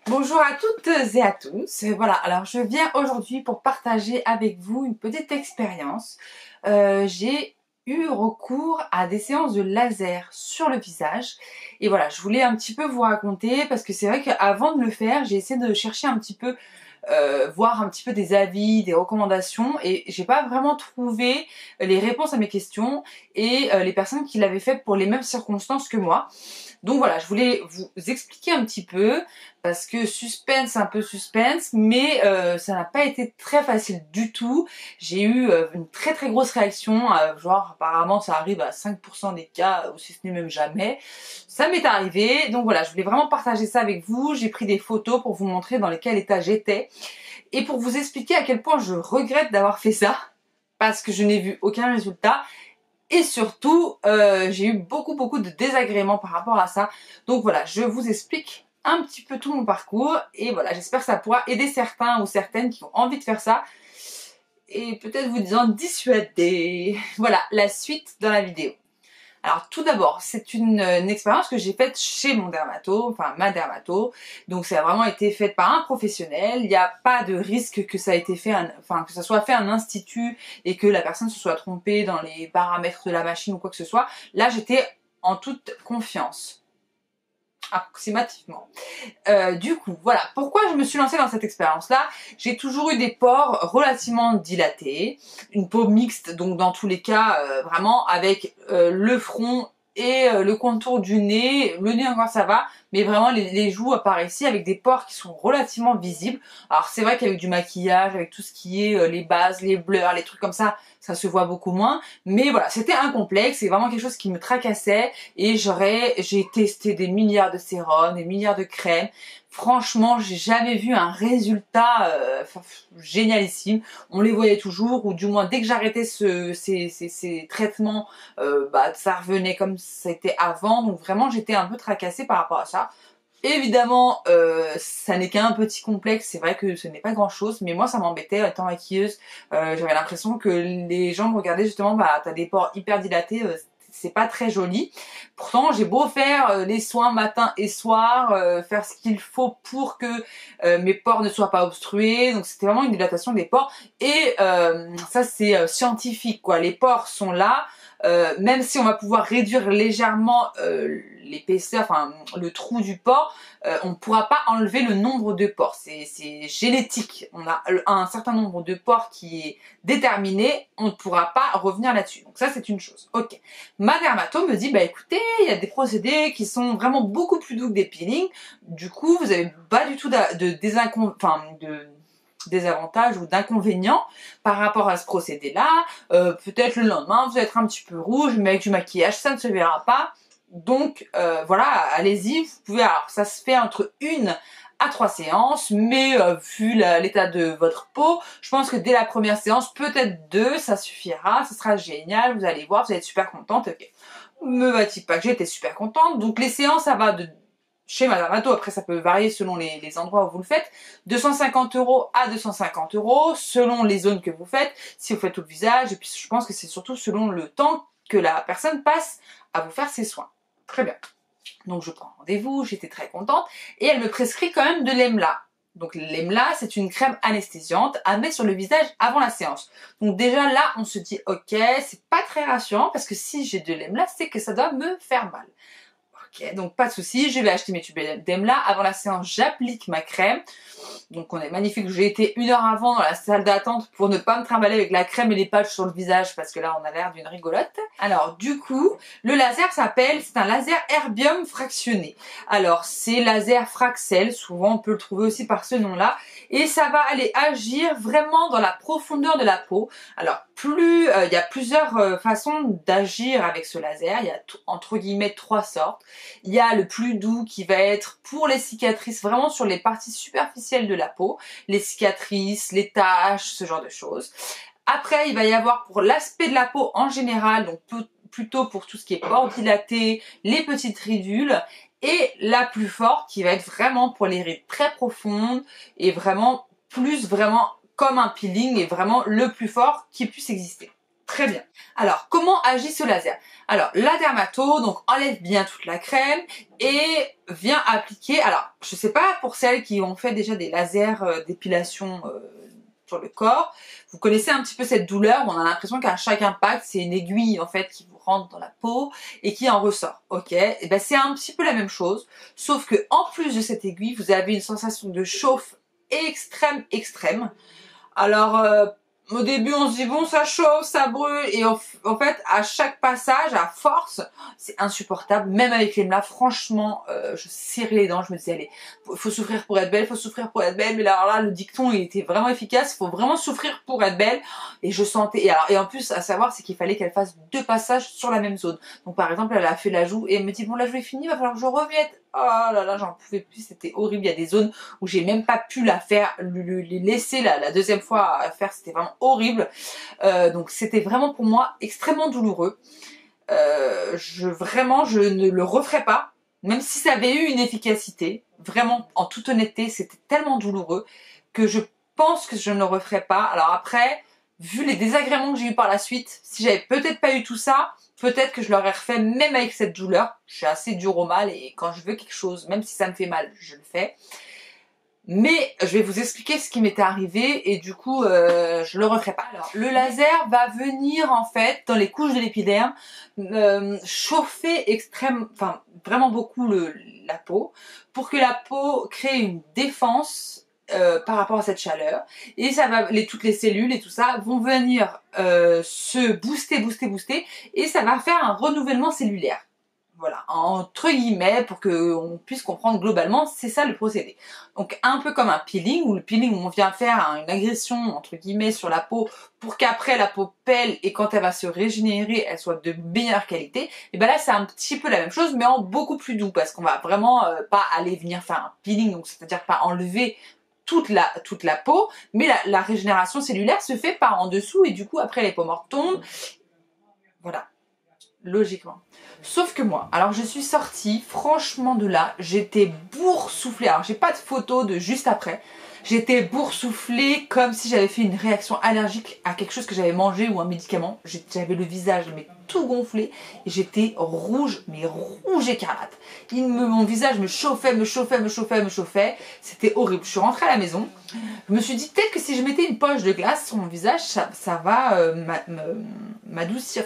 Bonjour à toutes et à tous. Voilà, alors je viens aujourd'hui pour partager avec vous une petite expérience. J'ai eu recours à des séances de laser sur le visage et voilà, je voulais un petit peu vous raconter parce que c'est vrai qu'avant de le faire, j'ai essayé de chercher un petit peu voir un petit peu des avis, des recommandations et j'ai pas vraiment trouvé les réponses à mes questions et les personnes qui l'avaient fait pour les mêmes circonstances que moi. Donc voilà, je voulais vous expliquer un petit peu parce que suspense, un peu suspense, mais ça n'a pas été très facile du tout. J'ai eu une très très grosse réaction, genre apparemment ça arrive à 5% des cas, ou si ce n'est même jamais. Ça m'est arrivé, donc voilà, je voulais vraiment partager ça avec vous. J'ai pris des photos pour vous montrer dans quel état j'étais et pour vous expliquer à quel point je regrette d'avoir fait ça parce que je n'ai vu aucun résultat. Et surtout, j'ai eu beaucoup de désagréments par rapport à ça. Donc voilà, je vous explique un petit peu tout mon parcours. Et voilà, j'espère que ça pourra aider certains ou certaines qui ont envie de faire ça. Et peut-être vous en dissuader. Voilà, la suite dans la vidéo. Alors tout d'abord, c'est une expérience que j'ai faite chez mon dermato, enfin ma dermato. Donc ça a vraiment été fait par un professionnel. Il n'y a pas de risque que ça a été fait, que ça soit fait un institut et que la personne se soit trompée dans les paramètres de la machine ou quoi que ce soit. Là, j'étais en toute confiance. Approximativement. Du coup, voilà. Pourquoi je me suis lancée dans cette expérience-là? J'ai toujours eu des pores relativement dilatés, une peau mixte, donc dans tous les cas, vraiment avec le front et le contour du nez. Le nez encore ça va, mais vraiment les joues apparaissent ici avec des pores qui sont relativement visibles. Alors c'est vrai qu'avec du maquillage, avec tout ce qui est les bases, les blurs, les trucs comme ça se voit beaucoup moins. Mais voilà, c'était un complexe, c'est vraiment quelque chose qui me tracassait et j'ai testé des milliards de sérums, des milliards de crèmes. Franchement, j'ai jamais vu un résultat génialissime. On les voyait toujours, ou du moins dès que j'arrêtais ces traitements, ça revenait comme c'était avant. Donc vraiment, j'étais un peu tracassée par rapport à ça. Évidemment, ça n'est qu'un petit complexe, c'est vrai que ce n'est pas grand chose, mais moi ça m'embêtait étant maquilleuse. J'avais l'impression que les gens me regardaient justement, t'as des pores hyper dilatés, c'est pas très joli. Pourtant, j'ai beau faire les soins matin et soir, faire ce qu'il faut pour que mes pores ne soient pas obstrués. Donc c'était vraiment une dilatation des pores. Et ça c'est scientifique quoi. Les pores sont là. Même si on va pouvoir réduire légèrement l'épaisseur, enfin le trou du pore, on ne pourra pas enlever le nombre de pores. C'est génétique. On a un certain nombre de pores qui est déterminé. On ne pourra pas revenir là-dessus. Donc ça c'est une chose. Ok. Ma dermato me dit écoutez, il y a des procédés qui sont vraiment beaucoup plus doux que des peelings. Du coup, vous n'avez pas du tout de désavantages ou d'inconvénients par rapport à ce procédé-là. Peut-être le lendemain, vous allez être un petit peu rouge, mais avec du maquillage, ça ne se verra pas. Donc voilà, allez-y, vous pouvez. Alors ça se fait entre 1 à 3 séances, mais vu l'état de votre peau, je pense que dès la première séance, peut-être 2, ça suffira, ce sera génial, vous allez voir, vous allez être super contente. Ok. Me va-t-il pas que j'ai été super contente. Donc les séances, ça va de chez Madame Atto, après ça peut varier selon les endroits où vous le faites, 250 € à 250 € selon les zones que vous faites, si vous faites tout le visage, et puis je pense que c'est surtout selon le temps que la personne passe à vous faire ses soins. Très bien. Donc je prends rendez-vous, j'étais très contente, et elle me prescrit quand même de l'EMLA. Donc l'EMLA, c'est une crème anesthésiante à mettre sur le visage avant la séance. Donc déjà là, on se dit ok, c'est pas très rassurant parce que si j'ai de l'EMLA, c'est que ça doit me faire mal. Ok, donc pas de souci, je vais acheter mes tubes d'EMLA. Avant la séance, j'applique ma crème. Donc on est magnifique, j'ai été 1 heure avant dans la salle d'attente pour ne pas me trimballer avec la crème et les patchs sur le visage parce que là on a l'air d'une rigolote. Alors du coup, le laser c'est un laser erbium fractionné. Alors c'est laser Fraxel, souvent on peut le trouver aussi par ce nom-là. Et ça va aller agir vraiment dans la profondeur de la peau. Alors plus, il y a plusieurs façons d'agir avec ce laser, il y a entre guillemets 3 sortes. Il y a le plus doux qui va être pour les cicatrices, vraiment sur les parties superficielles de la peau, les cicatrices, les taches, ce genre de choses. Après, il va y avoir pour l'aspect de la peau en général, donc plutôt pour tout ce qui est pores dilatés, les petites ridules, et la plus forte qui va être vraiment pour les rides très profondes et vraiment comme un peeling et vraiment le plus fort qui puisse exister. Très bien. Alors, comment agit ce laser? Alors, la dermato, donc enlève bien toute la crème et vient appliquer. Alors, je sais pas pour celles qui ont fait déjà des lasers d'épilation sur le corps, vous connaissez un petit peu cette douleur où on a l'impression qu'à chaque impact, c'est une aiguille en fait qui vous rentre dans la peau et qui en ressort. Ok, et ben c'est un petit peu la même chose, sauf que en plus de cette aiguille, vous avez une sensation de chauffe extrême. Alors au début on se dit bon ça chauffe, ça brûle et en fait à chaque passage, à force, c'est insupportable. Même avec l'EMLA, franchement, je serrais les dents, je me disais allez, faut souffrir pour être belle, faut souffrir pour être belle. Mais alors là le dicton il était vraiment efficace, faut vraiment souffrir pour être belle. Et je sentais, et en plus à savoir c'est qu'il fallait qu'elle fasse 2 passages sur la même zone. Donc par exemple elle a fait la joue et elle me dit bon la joue est finie, va falloir que je revienne. Oh là là, j'en pouvais plus, c'était horrible. Il y a des zones où j'ai même pas pu la faire, les laisser la deuxième fois à faire, c'était vraiment horrible. Donc c'était vraiment pour moi extrêmement douloureux. Vraiment, je ne le referai pas, même si ça avait eu une efficacité. Vraiment, en toute honnêteté, c'était tellement douloureux que je pense que je ne le referai pas. Alors après, vu les désagréments que j'ai eu par la suite, si j'avais peut-être pas eu tout ça, peut-être que je l'aurais refait même avec cette douleur. Je suis assez dure au mal et quand je veux quelque chose, même si ça me fait mal, je le fais. Mais je vais vous expliquer ce qui m'était arrivé et du coup je le referai pas. Alors le laser va venir en fait dans les couches de l'épiderme chauffer vraiment beaucoup la peau pour que la peau crée une défense par rapport à cette chaleur et ça va toutes les cellules et tout ça vont venir se booster et ça va faire un renouvellement cellulaire. Voilà, entre guillemets, pour qu'on puisse comprendre globalement, c'est ça le procédé. Donc un peu comme un peeling, où le peeling où on vient faire une agression, entre guillemets, sur la peau, pour qu'après la peau pèle et quand elle va se régénérer, elle soit de meilleure qualité. Et ben là c'est un petit peu la même chose, mais en beaucoup plus doux, parce qu'on va vraiment pas aller venir faire un peeling, donc c'est-à-dire pas enlever toute la peau, mais la régénération cellulaire se fait par en dessous, et du coup après les peaux mortes tombent. Voilà. Logiquement. Sauf que moi, alors je suis sortie, franchement de là, j'étais boursouflée. Alors j'ai pas de photo de juste après. J'étais boursouflée comme si j'avais fait une réaction allergique à quelque chose que j'avais mangé ou un médicament. J'avais le visage mais tout gonflé et j'étais rouge, mais rouge écarlate. Mon visage me chauffait. C'était horrible. Je suis rentrée à la maison. Je me suis dit peut-être que si je mettais une poche de glace sur mon visage, ça va m'adoucir,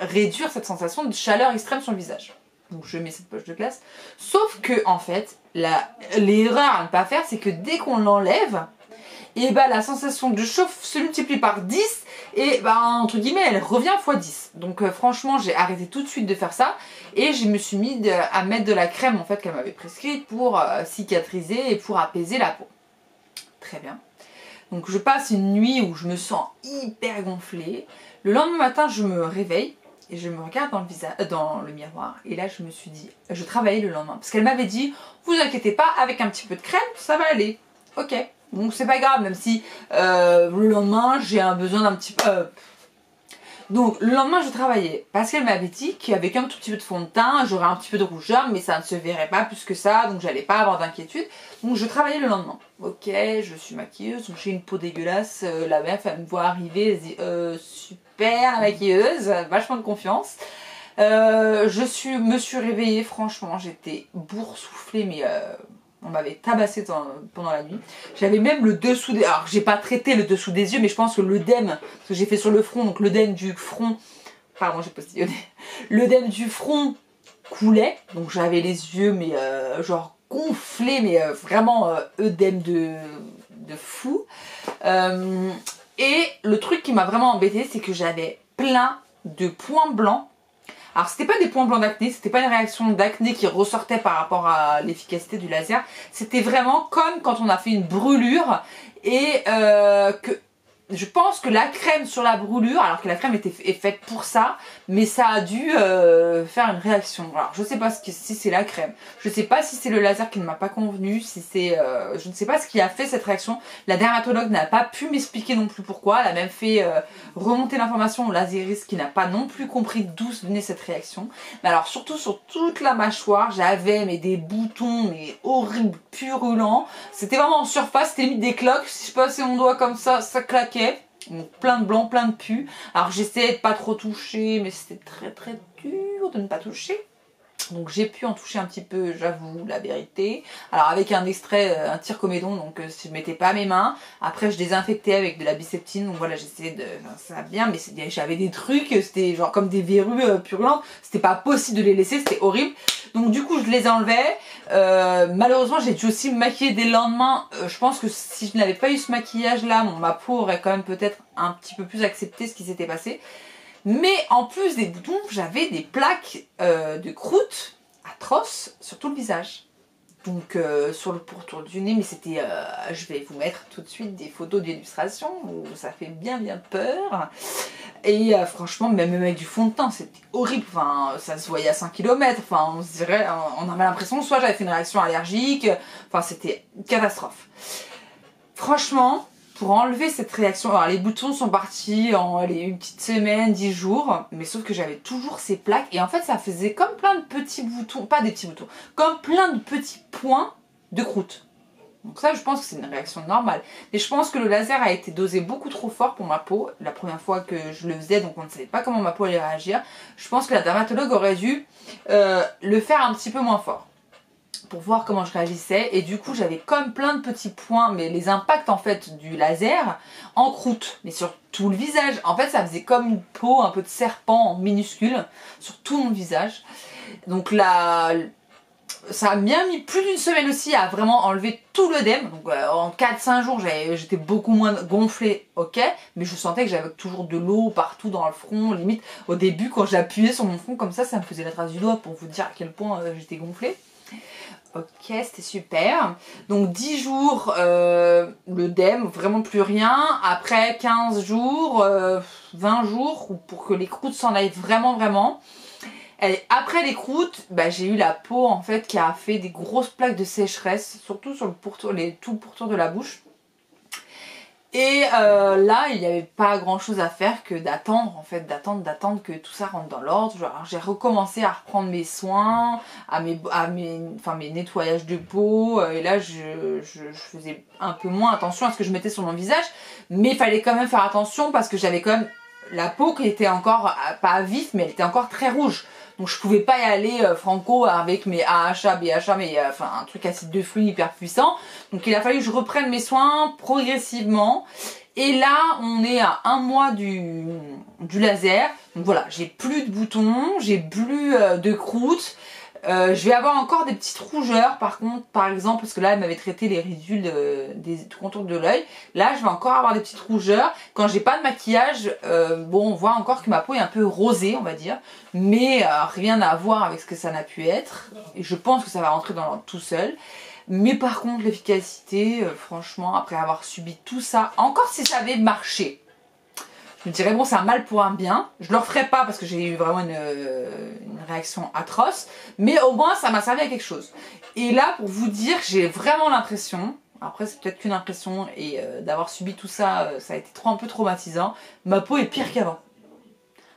réduire cette sensation de chaleur extrême sur le visage. Donc je mets cette poche de glace. Sauf que en fait, l'erreur à ne pas faire, c'est que dès qu'on l'enlève, et bah la sensation de chauffe se multiplie par 10 et bah entre guillemets elle revient x 10. Donc franchement j'ai arrêté tout de suite de faire ça et je me suis mis à mettre de la crème en fait qu'elle m'avait prescrite pour cicatriser et pour apaiser la peau. Très bien. Donc je passe une nuit où je me sens hyper gonflée. Le lendemain matin, je me réveille et je me regarde dans le miroir. Et là, je me suis dit, je travaillais le lendemain. Parce qu'elle m'avait dit, vous inquiétez pas, avec un petit peu de crème, ça va aller. Ok. Donc c'est pas grave, même si le lendemain, j'ai un besoin d'un petit peu... Donc le lendemain, je travaillais. Parce qu'elle m'avait dit qu'avec un tout petit peu de fond de teint, j'aurais un petit peu de rougeur, mais ça ne se verrait pas plus que ça. Donc j'allais pas avoir d'inquiétude. Donc je travaillais le lendemain. Ok, je suis maquilleuse, donc j'ai une peau dégueulasse. La meuf, elle me voit arriver, elle se dit super la maquilleuse, vachement de confiance. Me suis réveillée, franchement, j'étais boursouflée, mais on m'avait tabassé pendant la nuit. J'avais même le dessous des... Alors j'ai pas traité le dessous des yeux, mais je pense que l'œdème, parce que j'ai fait sur le front, donc l'œdème du front... Pardon, j'ai postillonné. L'œdème du front coulait, donc j'avais les yeux, mais genre gonflés, mais vraiment œdème de fou. Et le truc qui m'a vraiment embêtée, c'est que j'avais plein de points blancs. Alors c'était pas des points blancs d'acné, c'était pas une réaction d'acné qui ressortait par rapport à l'efficacité du laser. C'était vraiment comme quand on a fait une brûlure et que je pense que la crème sur la brûlure, alors que la crème est faite pour ça, mais ça a dû faire une réaction. Alors je sais pas si c'est la crème, je sais pas si c'est le laser qui ne m'a pas convenu, si c'est, je ne sais pas ce qui a fait cette réaction. La dermatologue n'a pas pu m'expliquer non plus pourquoi. Elle a même fait remonter l'information au lasériste qui n'a pas non plus compris d'où venait cette réaction. Mais alors surtout sur toute la mâchoire, j'avais des boutons mais horribles, purulents. C'était vraiment en surface, c'était limite des cloques. Si je passais mon doigt comme ça, ça claquait. Donc plein de blanc, plein de pus. Alors j'essayais de pas trop toucher, mais c'était très très dur de ne pas toucher. Donc j'ai pu en toucher un petit peu, j'avoue, la vérité. Alors avec un extrait, un tire-comédon, donc je mettais pas mes mains. Après je désinfectais avec de la biceptine, donc voilà, j'essayais de... Enfin, ça va bien, mais j'avais des trucs, c'était genre comme des verrues purulentes. C'était pas possible de les laisser, c'était horrible. Donc du coup je les enlevais. Malheureusement j'ai dû aussi me maquiller dès le lendemain. Je pense que si je n'avais pas eu ce maquillage là, ma peau aurait quand même peut-être un petit peu plus accepté ce qui s'était passé. Mais en plus des boutons, j'avais des plaques de croûte atroces sur tout le visage. Donc sur le pourtour du nez, mais c'était... je vais vous mettre tout de suite des photos d'illustration où ça fait bien peur. Et franchement, même avec du fond de teint, c'était horrible. Enfin, ça se voyait à 5 km. Enfin, on se dirait, on avait l'impression, soit j'avais fait une réaction allergique. Enfin, c'était une catastrophe. Franchement... Pour enlever cette réaction, alors les boutons sont partis en une petite semaine, 10 jours, mais sauf que j'avais toujours ces plaques et en fait ça faisait comme plein de petits boutons, pas des petits boutons, comme plein de petits points de croûte. Donc ça je pense que c'est une réaction normale. Mais je pense que le laser a été dosé beaucoup trop fort pour ma peau, la première fois que je le faisais, donc on ne savait pas comment ma peau allait réagir. Je pense que la dermatologue aurait dû le faire un petit peu moins fort, pour voir comment je réagissais, et du coup j'avais comme plein de petits points, mais les impacts en fait du laser en croûte, mais sur tout le visage. En fait ça faisait comme une peau un peu de serpent minuscule sur tout mon visage. Donc là ça a bien mis plus d'une semaine aussi à vraiment enlever tout l'œdème. Donc en 4-5 jours j'étais beaucoup moins gonflée, ok, mais je sentais que j'avais toujours de l'eau partout dans le front. Limite au début quand j'appuyais sur mon front comme ça me faisait la trace du doigt pour vous dire à quel point j'étais gonflée. Ok, c'était super. Donc 10 jours, l'œdème, vraiment plus rien. Après 15 jours, 20 jours, pour que les croûtes s'en aillent vraiment. Et après les croûtes, bah, j'ai eu la peau en fait qui a fait des grosses plaques de sécheresse, surtout sur le pourtour, tout le pourtour de la bouche. Et là, il n'y avait pas grand chose à faire que d'attendre, en fait, d'attendre que tout ça rentre dans l'ordre. Alors j'ai recommencé à reprendre mes soins, mes nettoyages de peau, et là je faisais un peu moins attention à ce que je mettais sur mon visage, mais il fallait quand même faire attention parce que j'avais quand même la peau qui était encore, pas vif, mais elle était encore très rouge. Donc je pouvais pas y aller franco avec mes AHA, BHA, mais enfin un truc acide de fruits hyper puissant. Donc il a fallu que je reprenne mes soins progressivement. Et là on est à 1 mois du laser. Donc voilà, j'ai plus de boutons, j'ai plus de croûtes. Je vais avoir encore des petites rougeurs par contre, par exemple, parce que là elle m'avait traité les ridules des contours de l'œil. Là je vais encore avoir des petites rougeurs. Quand j'ai pas de maquillage, bon on voit encore que ma peau est un peu rosée on va dire, mais rien à voir avec ce que ça n'a pu être. Et je pense que ça va rentrer dans l'ordre tout seul. Mais par contre l'efficacité, franchement, après avoir subi tout ça, encore si ça avait marché, je me dirais bon c'est un mal pour un bien, je le referai pas parce que j'ai eu vraiment une réaction atroce, mais au moins ça m'a servi à quelque chose. Et là pour vous dire, j'ai vraiment l'impression, après c'est peut-être qu'une impression et d'avoir subi tout ça, ça a été un peu traumatisant, ma peau est pire qu'avant.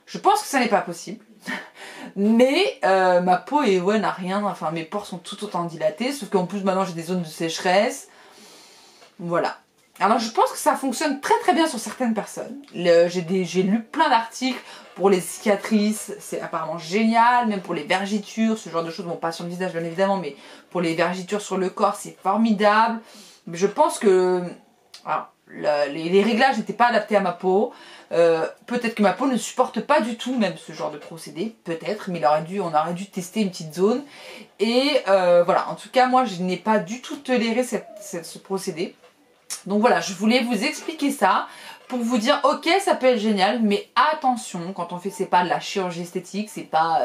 Je pense que ça n'est pas possible, mais ma peau n'a rien, enfin mes pores sont tout autant dilatés, sauf qu'en plus maintenant j'ai des zones de sécheresse, voilà. Alors je pense que ça fonctionne très bien sur certaines personnes. J'ai lu plein d'articles pour les cicatrices, c'est apparemment génial, même pour les vergitures, ce genre de choses, bon pas sur le visage bien évidemment, mais pour les vergitures sur le corps c'est formidable. Mais je pense que alors, les réglages n'étaient pas adaptés à ma peau. Peut-être que ma peau ne supporte pas du tout même ce genre de procédé, peut-être, mais on aurait dû tester une petite zone. Et voilà, en tout cas moi je n'ai pas du tout toléré ce procédé. Donc voilà, je voulais vous expliquer ça pour vous dire ok ça peut être génial, mais attention quand on fait, c'est pas de la chirurgie esthétique, c'est pas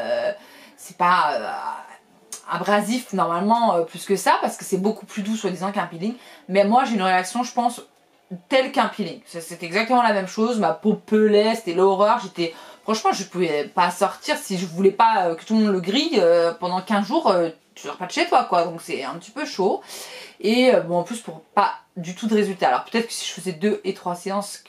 abrasif normalement plus que ça, parce que c'est beaucoup plus doux soi-disant qu'un peeling. Mais moi j'ai une réaction je pense telle qu'un peeling, c'est exactement la même chose, ma peau pelait, c'était l'horreur, franchement je pouvais pas sortir si je voulais pas que tout le monde le grille pendant 15 jours, tu sors pas de chez toi quoi, donc c'est un petit peu chaud. Et bon en plus pour pas du tout de résultat. Alors peut-être que si je faisais 2 et 3 séances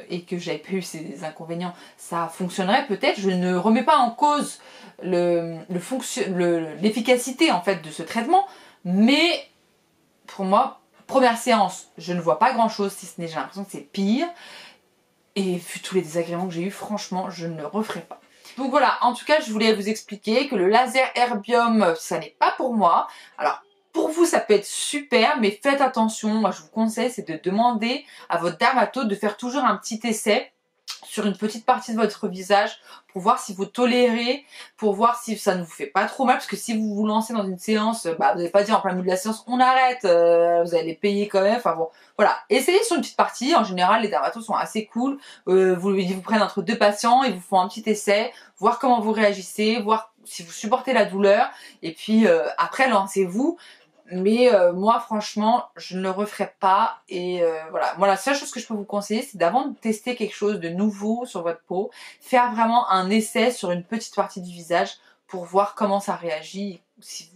et que j'avais pas eu ces inconvénients, ça fonctionnerait peut-être. Je ne remets pas en cause l'efficacité en fait de ce traitement, mais pour moi, première séance, je ne vois pas grand chose, si ce n'est j'ai l'impression que c'est pire. Et vu tous les désagréments que j'ai eu, franchement, je ne le referai pas. Donc voilà, en tout cas, je voulais vous expliquer que le laser herbium, ça n'est pas pour moi. Alors, pour vous, ça peut être super, mais faites attention. Moi, je vous conseille, c'est de demander à votre dermatologue de faire toujours un petit essai sur une petite partie de votre visage pour voir si vous tolérez, pour voir si ça ne vous fait pas trop mal, parce que si vous vous lancez dans une séance, bah, vous n'allez pas dire en plein milieu de la séance on arrête, vous allez les payer quand même, enfin bon, voilà, essayez sur une petite partie. En général les dermatos sont assez cool, ils vous prennent entre deux patients, ils vous font un petit essai, voir comment vous réagissez, voir si vous supportez la douleur, et puis après lancez-vous. Mais moi franchement je ne le referai pas et voilà, moi la seule chose que je peux vous conseiller c'est d'avant de tester quelque chose de nouveau sur votre peau, faire vraiment un essai sur une petite partie du visage pour voir comment ça réagit, si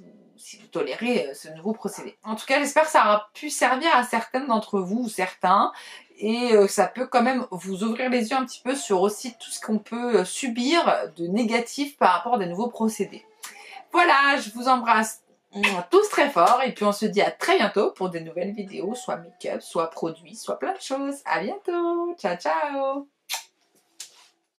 vous tolérez ce nouveau procédé. En tout cas j'espère que ça aura pu servir à certaines d'entre vous ou certains et ça peut quand même vous ouvrir les yeux un petit peu sur aussi tout ce qu'on peut subir de négatif par rapport à des nouveaux procédés. Voilà, je vous embrasse tous très fort et puis on se dit à très bientôt pour des nouvelles vidéos, soit make-up, soit produits, soit plein de choses. À bientôt, ciao ciao.